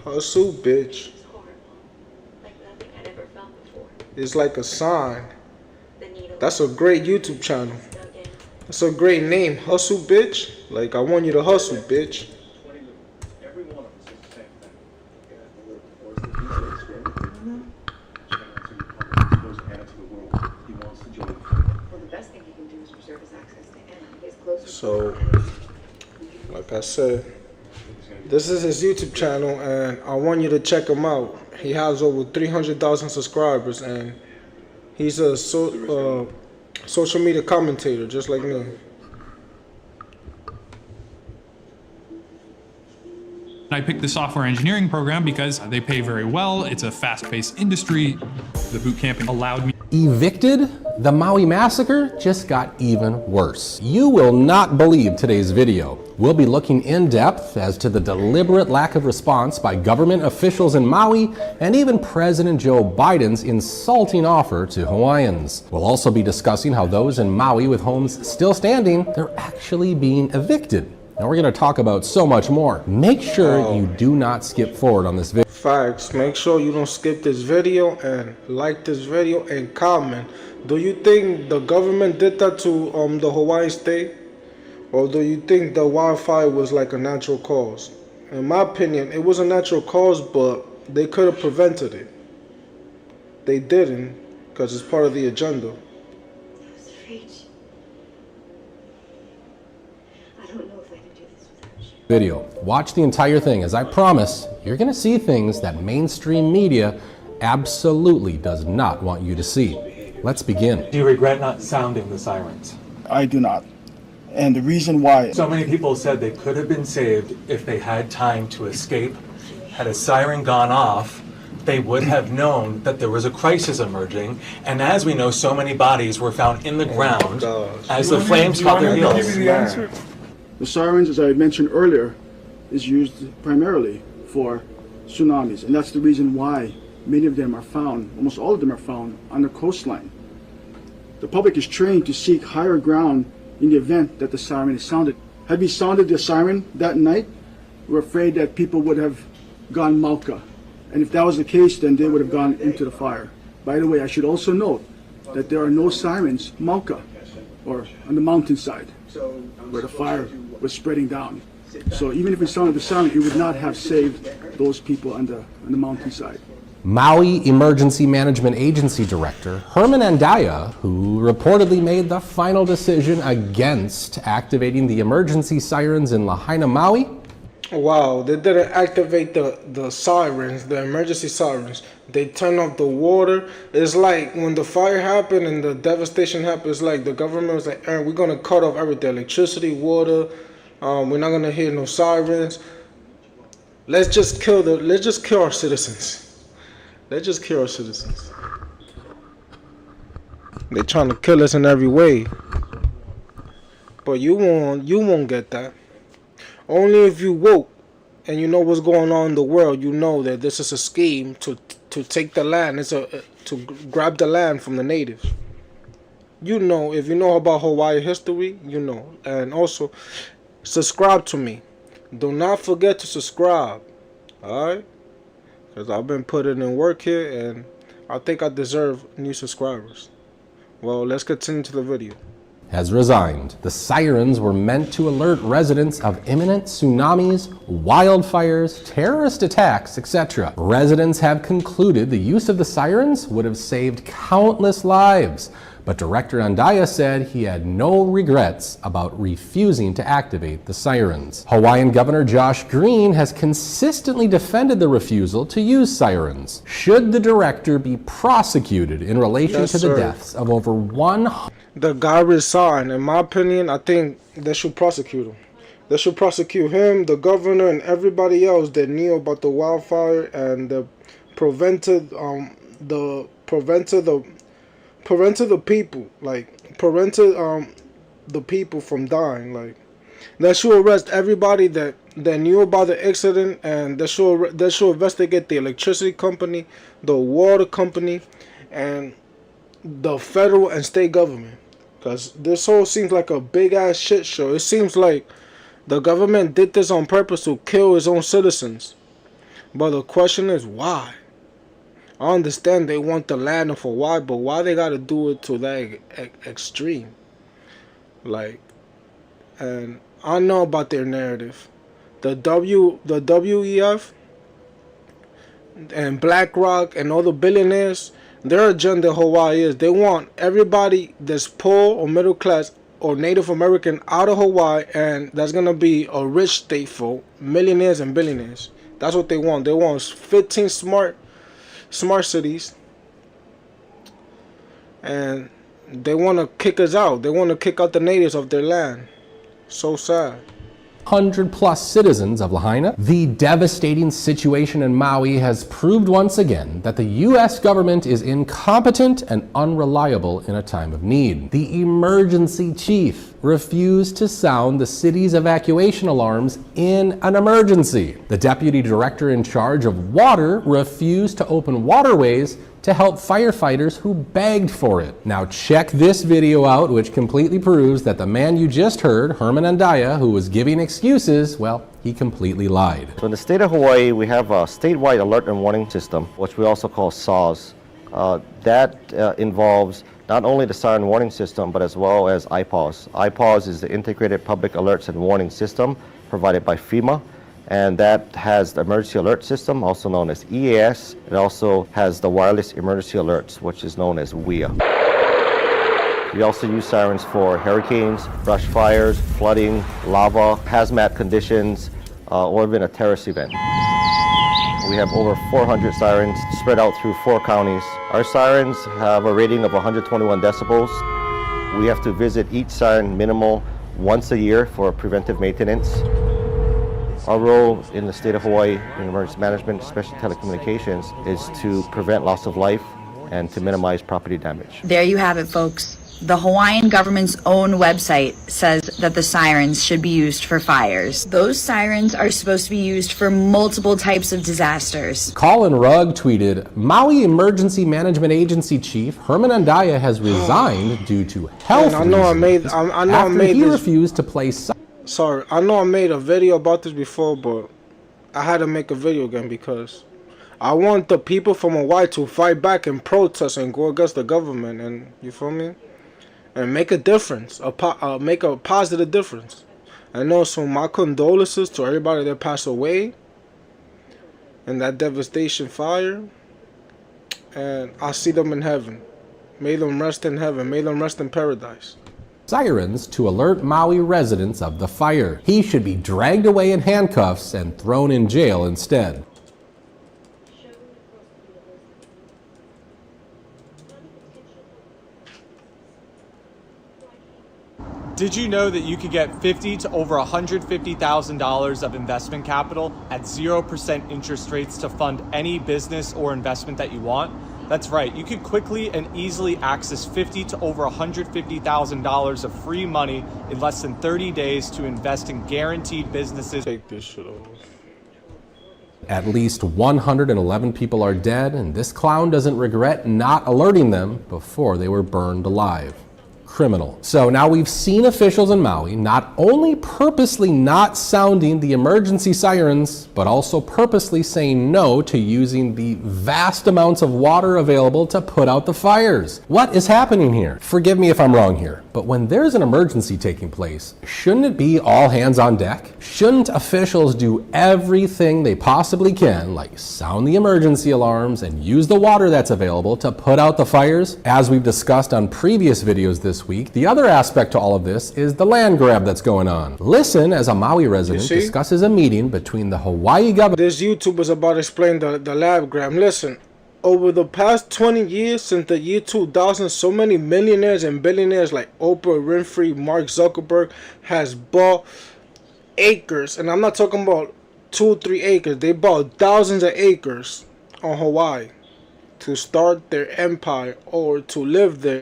Hustle, bitch. It's like a sign. That's a great YouTube channel. That's a great name. Hustle, bitch. Like, I want you to hustle, bitch. So, like I said, this is his YouTube channel, and I want you to check him out. He has over 300,000 subscribers, and he's a social media commentator, just like me. I picked the software engineering program because they pay very well. It's a fast-paced industry. The boot camp allowed me. Evicted? The Maui massacre just got even worse. You will not believe today's video. We'll be looking in depth as to the deliberate lack of response by government officials in Maui and even President Joe Biden's insulting offer to Hawaiians. We'll also be discussing how those in Maui with homes still standing, they're actually being evicted. And we're going to talk about so much more. Make sure you do not skip forward on this video. Facts. Make sure you don't skip this video and like this video and comment. Do you think the government did that to the Hawaiian state? Or do you think the wildfire was like a natural cause? In my opinion, it was a natural cause, but they could have prevented it. They didn't, because it's part of the agenda. Video. Watch the entire thing, as I promise, you're going to see things that mainstream media absolutely does not want you to see. Let's begin. Do you regret not sounding the sirens? I do not. And the reason why... So many people said they could have been saved if they had time to escape. Had a siren gone off, they would have known that there was a crisis emerging. And as we know, so many bodies were found in the ground as the flames caught their heels. The sirens, as I mentioned earlier, is used primarily for tsunamis. And that's the reason why many of them are found, almost all of them are found, on the coastline. The public is trained to seek higher ground in the event that the siren is sounded. Had we sounded the siren that night, we're afraid that people would have gone Mauka. And if that was the case, then they would have gone into the fire. By the way, I should also note that there are no sirens Mauka, or on the mountainside, where the fire was spreading down. So even if we sounded the siren, it would not have saved those people on the mountainside. Maui Emergency Management Agency Director Herman Andaya, who reportedly made the final decision against activating the emergency sirens in Lahaina, Maui. Wow, they didn't activate the sirens, the emergency sirens. They turned off the water. It's like when the fire happened and the devastation happened, it's like the government was like, we're going to cut off everything, electricity, water. We're not going to hear no sirens. Let's just kill our citizens. Let's just kill our citizens. They're trying to kill us in every way. But you won't get that. Only if you woke and you know what's going on in the world, you know that this is a scheme to take the land. It's to grab the land from the natives. You know, if you know about Hawaii history, you know. And also, subscribe to me. Do not forget to subscribe. Alright? Because I've been putting in work here, and I think I deserve new subscribers. Well, let's continue to the video. Has resigned. The sirens were meant to alert residents of imminent tsunamis, wildfires, terrorist attacks, etc. Residents have concluded the use of the sirens would have saved countless lives, but Director Andaya said he had no regrets about refusing to activate the sirens. Hawaiian Governor Josh Green has consistently defended the refusal to use sirens. Should the director be prosecuted in relation to the deaths of over 100? The guy resigned. In my opinion, I think they should prosecute him. They should prosecute him, the governor, and everybody else that knew about the wildfire and prevented the people from dying. Like, they should arrest everybody that knew about the accident, and they should investigate the electricity company, the water company, and the federal and state government. Because this whole seems like a big ass shit show. It seems like the government did this on purpose to kill its own citizens. But the question is why? I understand they want the land of Hawaii, but why they gotta do it to that extreme? Like, and I know about their narrative. The WEF and BlackRock and all the billionaires, their agenda in Hawaii is they want everybody that's poor or middle class or Native American out of Hawaii, and that's gonna be a rich state for millionaires and billionaires. That's what they want. They want 15 smart cities, and they want to kick us out. They want to kick out the natives of their land. So sad. 100+ citizens of Lahaina. The devastating situation in Maui has proved once again that the U.S. government is incompetent and unreliable in a time of need. The emergency chief refused to sound the city's evacuation alarms in an emergency. The deputy director in charge of water refused to open waterways to help firefighters who begged for it. Now check this video out, which completely proves that the man you just heard, Herman Andaya, who was giving excuses, well, he completely lied. So in the state of Hawaii, we have a statewide alert and warning system, which we also call SAWS. That involves not only the siren warning system, but as well as IPAWS. IPAWS is the Integrated Public Alerts and Warning System provided by FEMA. And that has the emergency alert system, also known as EAS. It also has the wireless emergency alerts, which is known as WEA. We also use sirens for hurricanes, brush fires, flooding, lava, hazmat conditions, or even a terrorist event. We have over 400 sirens spread out through 4 counties. Our sirens have a rating of 121 decibels. We have to visit each siren minimal once a year for preventive maintenance. Our role in the state of Hawaii in emergency management, especially telecommunications, is to prevent loss of life and to minimize property damage. There you have it, folks. The Hawaiian government's own website says that the sirens should be used for fires. Those sirens are supposed to be used for multiple types of disasters. Colin Rugg tweeted, Maui Emergency Management Agency Chief Herman Andaya has resigned due to health reasons after he refused to place. Sorry, I know I made a video about this before, but I had to make a video again because I want the people from Hawaii to fight back and protest and go against the government, and you feel me? And make a difference, make a positive difference. I know, so my condolences to everybody that passed away in that devastation fire, and I see them in heaven. May them rest in heaven. May them rest in paradise. Sirens to alert Maui residents of the fire. He should be dragged away in handcuffs and thrown in jail instead. Did you know that you could get $50,000 to over $150,000 of investment capital at 0% interest rates to fund any business or investment that you want? That's right, you could quickly and easily access $50,000 to over $150,000 of free money in less than 30 days to invest in guaranteed businesses. Take this shit over. At least 111 people are dead, and this clown doesn't regret not alerting them before they were burned alive. Criminal. So now we've seen officials in Maui not only purposely not sounding the emergency sirens, but also purposely saying no to using the vast amounts of water available to put out the fires. What is happening here? Forgive me if I'm wrong here, but when there's an emergency taking place, shouldn't it be all hands on deck? Shouldn't officials do everything they possibly can, like sound the emergency alarms and use the water that's available to put out the fires? As we've discussed on previous videos this week, the other aspect to all of this is the land grab that's going on. Listen as a Maui resident discusses a meeting between the Hawaii government. This YouTuber's about to explain the land grab. Listen, over the past 20 years, since the year 2000, so many millionaires and billionaires like Oprah Winfrey, Mark Zuckerberg has bought acres, and I'm not talking about 2 or 3 acres. They bought thousands of acres on Hawaii to start their empire or to live there.